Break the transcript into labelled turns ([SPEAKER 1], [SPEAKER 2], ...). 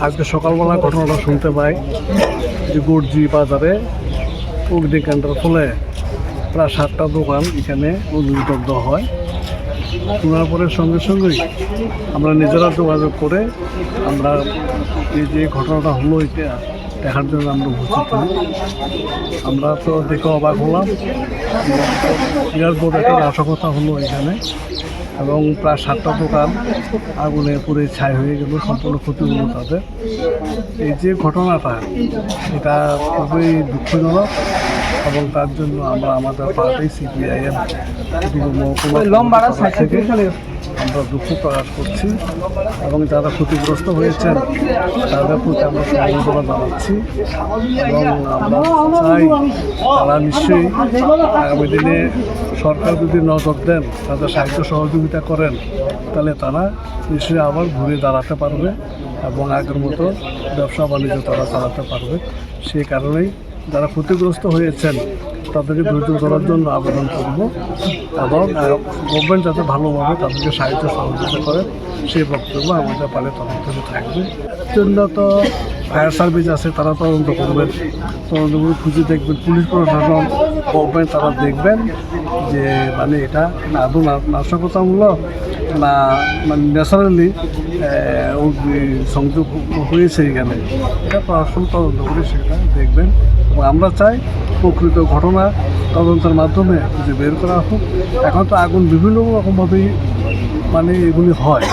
[SPEAKER 1] আজকে সকালবেলা ঘটনাটা শুনতে পাই যে গর্জি বাজারে অগ্নিকাণ্ডের ফলে প্রায় 7টা দোকান এখানে অগ্নিদগ্ধ হয়। শোনার পরে সঙ্গে সঙ্গেই আমরা নিজেরা যোগাযোগ করে আমরা এই যে ঘটনাটা হলো এটা দেখার জন্য আমরা উপস্থিত হই। আমরা তো দেখে অবাক হলাম। এয়ারপোর্ট একটা নাশকতা হলো এখানে এবং প্রায় 7টা দোকান আগুনে পুড়ে ছাই হয়ে গেল, সম্পূর্ণ ক্ষতি হলো তাদের। এই যে ঘটনাটা এটা খুবই দুঃখজনক এবং তার জন্য আমরা আমাদের পার্টি সিপিআইএম থেকে আমরা দুঃখ প্রকাশ করছি এবং যারা ক্ষতিগ্রস্ত হয়েছেন তাদের প্রতি আমরা সমবেদনা জানাচ্ছি এবং আমরা চাই তারা নিশ্চয়ই আগামী দিনে সরকার যদি নজর দেন, তাদের সাহায্য সহযোগিতা করেন, তাহলে তারা নিশ্চয়ই আবার ঘুরে দাঁড়াতে পারবে এবং আগের মতো ব্যবসা বাণিজ্য তারা চালাতে পারবে। সেই কারণেই যারা ক্ষতিগ্রস্ত হয়েছেন তাদেরকে ধৈর্য ধরার জন্য আবেদন করব এবং গভর্নমেন্ট যাতে ভালোভাবে তাদেরকে সাহায্য সহযোগিতা করে সেই বক্তব্য আমাদের পালে তদন্ত থেকে থাকবে। জন্য তো ফায়ার সার্ভিস আছে, তারা তদন্ত করবেন, তদন্ত করে খুঁজে দেখবেন, পুলিশ প্রশাসন গভর্নমেন্ট তারা দেখবেন যে মানে এটা আদৌ নাশকতামূলক না মানে ন্যাচারালি সংযোগ হয়েছে এখানে, এটা প্রশাসন তদন্ত করে সেটা দেখবেন এবং আমরা চাই প্রকৃত ঘটনা তদন্তের মাধ্যমে যে বের করা হোক। এখন তো আগুন বিভিন্ন রকমভাবেই মানে এগুলি হয়।